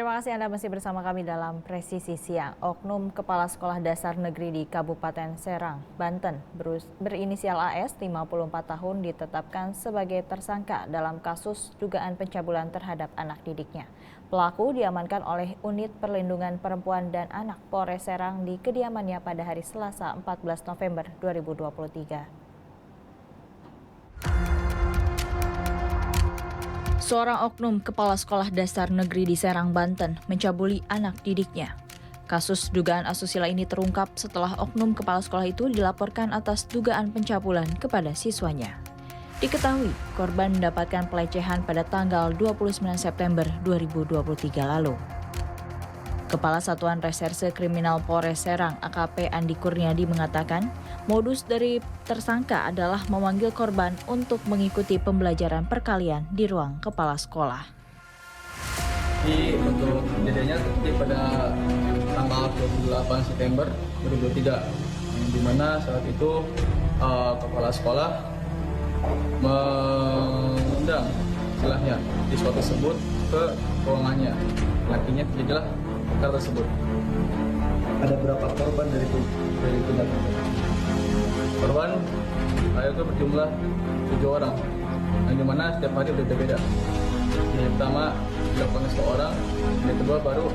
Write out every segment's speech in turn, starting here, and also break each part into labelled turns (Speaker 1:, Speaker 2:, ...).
Speaker 1: Terima kasih Anda masih bersama kami dalam Presisi Siang. Oknum Kepala Sekolah Dasar Negeri di Kabupaten Serang, Banten berinisial AS 54 tahun ditetapkan sebagai tersangka dalam kasus dugaan pencabulan terhadap anak didiknya. Pelaku diamankan oleh Unit Perlindungan Perempuan dan Anak Polres Serang di kediamannya pada hari Selasa 14 November 2023. Seorang oknum kepala sekolah dasar negeri di Serang, Banten mencabuli anak didiknya. Kasus dugaan asusila ini terungkap setelah oknum kepala sekolah itu dilaporkan atas dugaan pencabulan kepada siswanya. Diketahui, korban mendapatkan pelecehan pada tanggal 29 September 2023 lalu. Kepala Satuan Reserse Kriminal Polres Serang AKP Andi Kurniadi mengatakan, modus dari tersangka adalah memanggil korban untuk mengikuti pembelajaran perkalian di ruang kepala sekolah.
Speaker 2: Jadi untuk kejadiannya terjadi pada tanggal 28 September 2023, di mana saat itu kepala sekolah mengundang istilahnya siswa tersebut ke ruangannya. Nantinya terjadilah perkara tersebut.
Speaker 3: Ada berapa korban dari tindak
Speaker 2: Korban itu berjumlah 7 orang, yang dimana setiap hari berbeda-beda. Yang pertama dilakukan seorang, yang kedua baru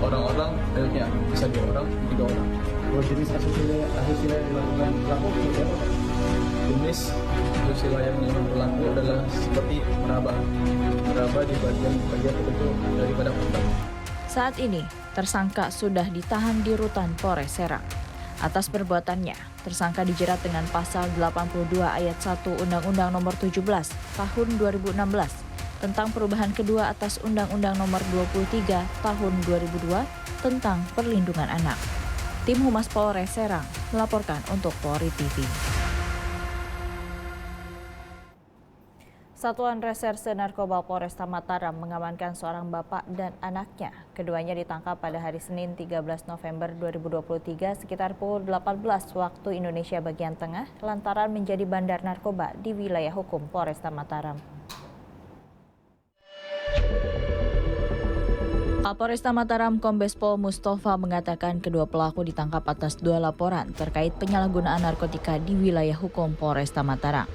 Speaker 2: orang-orang akhirnya bisa 2 orang, 3 orang.
Speaker 3: Kalau jenis asusila yang dilakukan pelaku seperti apa?
Speaker 2: Jenis asusila yang berlaku adalah seperti meraba di bagian tertentu daripada korban.
Speaker 1: Saat ini, tersangka sudah ditahan di rutan Polres Serang. Atas perbuatannya, tersangka dijerat dengan pasal 82 ayat 1 Undang-Undang Nomor 17 Tahun 2016 tentang perubahan kedua atas Undang-Undang Nomor 23 Tahun 2002 tentang perlindungan anak. Tim Humas Polres Serang melaporkan untuk Polri TV. Satuan Reserse Narkoba Polresta Mataram mengamankan seorang bapak dan anaknya. Keduanya ditangkap pada hari Senin 13 November 2023 sekitar pukul 18 waktu Indonesia bagian tengah lantaran menjadi bandar narkoba di wilayah hukum Polresta Mataram. Kapolresta Mataram Kombes Pol Mustafa mengatakan kedua pelaku ditangkap atas 2 laporan terkait penyalahgunaan narkotika di wilayah hukum Polresta Mataram.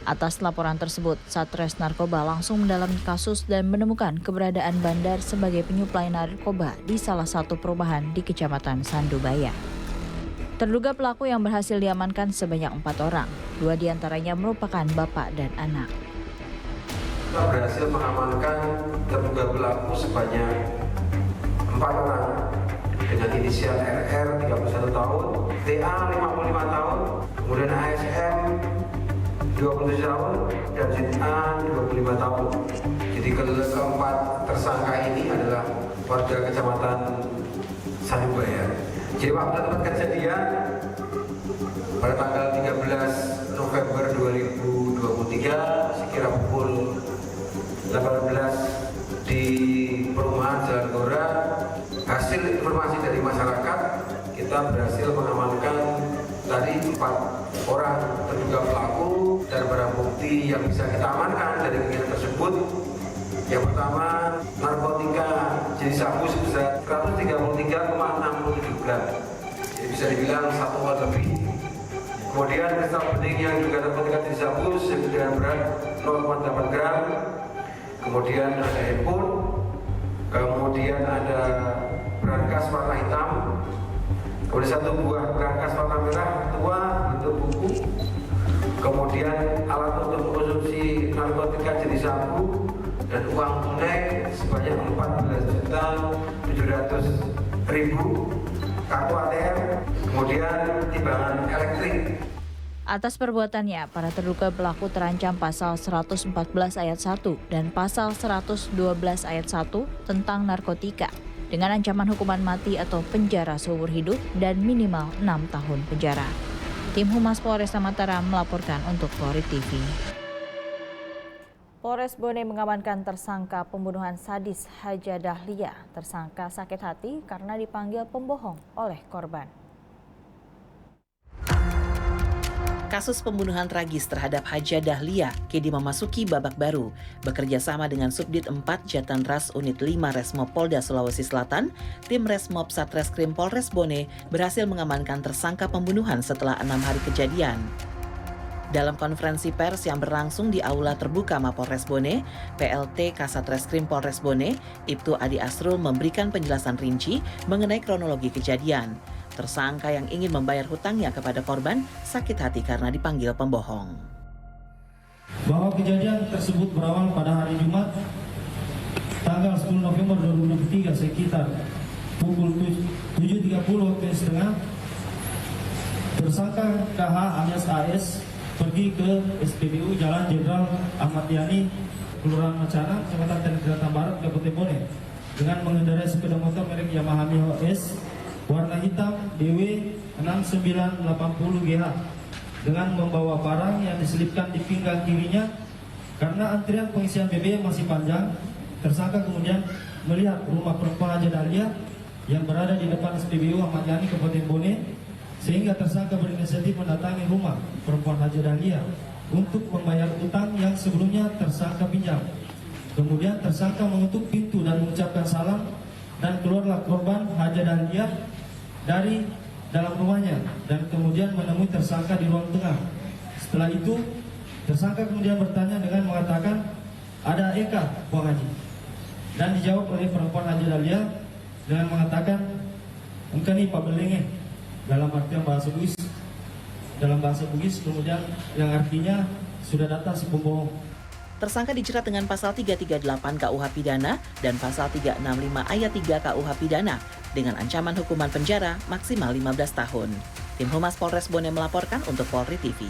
Speaker 1: Atas laporan tersebut, Satres Narkoba langsung mendalami kasus dan menemukan keberadaan bandar sebagai penyuplai narkoba di salah satu perumahan di Kecamatan Sandubaya. Terduga pelaku yang berhasil diamankan sebanyak 4 orang, 2 diantaranya merupakan bapak dan anak.
Speaker 4: Kita berhasil mengamankan terduga pelaku sebanyak 4 orang dengan inisial RR 31 tahun, TA 55 tahun, kemudian ASM 27 tahun, dan ZA 25 tahun. Jadi keempat tersangka ini adalah warga Kecamatan Sandubaya. Jadi waktu tempat kejadian pada tanggal 13 November 2023 sekira pukul 18 di perumahan Jalan Gora. Hasil informasi dari masyarakat, kita berhasil mengamankan tadi 4 orang terduga pelaku dan barang bukti yang bisa kita amankan dari kegiatan tersebut. Yang pertama, narkotika jenis sabu sebesar 133,67 gram. Jadi bisa dibilang 1 ton lebih. Kemudian kristal bening yang juga narkotika jenis sabu dengan berat 0,8 gram. Kemudian ada handphone. Kemudian ada berangkas warna hitam. Kemudian 1 buah berangkas warna merah tua bentuk buku. Kemudian alat untuk mengkonsumsi narkotika jenis sabu dan uang tunai sebanyak 14.700.000, kartu ATM, kemudian timbangan elektrik.
Speaker 1: Atas perbuatannya, para terduga pelaku terancam pasal 114 ayat 1 dan pasal 112 ayat 1 tentang narkotika dengan ancaman hukuman mati atau penjara seumur hidup dan minimal 6 tahun penjara. Tim Humas Polresta Mataram melaporkan untuk Polri TV. Polres Bone mengamankan tersangka pembunuhan sadis Haja Dahlia. Tersangka sakit hati karena dipanggil pembohong oleh korban.
Speaker 5: Kasus pembunuhan tragis terhadap Haja Dahlia kini memasuki babak baru. Bekerja sama dengan Subdit 4 Jatanras Unit 5 Resmob Polda Sulawesi Selatan, tim Resmob Satreskrim Polres Bone berhasil mengamankan tersangka pembunuhan setelah 6 hari kejadian. Dalam konferensi pers yang berlangsung di Aula Terbuka Mapolres Bone, PLT Kasatreskrim Polres Bone, Ibtu Adi Asrul memberikan penjelasan rinci mengenai kronologi kejadian. Tersangka yang ingin membayar hutangnya kepada korban sakit hati karena dipanggil pembohong.
Speaker 3: Bahwa kejadian tersebut berawal pada hari Jumat, tanggal 10 November 2023 sekitar pukul 7.30 waktu setengah, tersangka KH alias AS pergi ke SPBU Jalan Jenderal Ahmad Yani, Kelurahan Macana, Kecamatan Tangerang Barat, Kabupaten Bone, dengan mengendarai sepeda motor merek Yamaha Miho S warna hitam DW 6980GH dengan membawa barang yang diselipkan di pinggang kirinya. Karena antrian pengisian BBM masih panjang, tersangka kemudian melihat rumah perempuan Haja Dahlia yang berada di depan SPBU Ahmad Yani, Kabupaten Bone, sehingga tersangka berinisiatif mendatangi rumah perempuan Haja Dahlia untuk membayar utang yang sebelumnya tersangka pinjam. Kemudian tersangka mengetuk pintu dan mengucapkan salam, dan keluarlah korban Haja Dahlia dari dalam rumahnya dan kemudian menemui tersangka di ruang tengah. Setelah itu, tersangka kemudian bertanya dengan mengatakan, "Ada Eka, Bang Haji?" Dan dijawab oleh perempuan Haja Dahlia dengan mengatakan, "Engkau nih Pak Belenge," dalam artian bahasa Bugis. Dalam bahasa Bugis kemudian yang artinya sudah datang si pembohong.
Speaker 5: Tersangka dijerat dengan pasal 338 KUH Pidana dan pasal 365 ayat 3 KUH Pidana dengan ancaman hukuman penjara maksimal 15 tahun. Tim Humas Polres Bone melaporkan untuk Polri TV.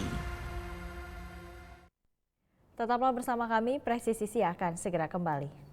Speaker 1: Tetaplah bersama kami, Presisi akan segera kembali.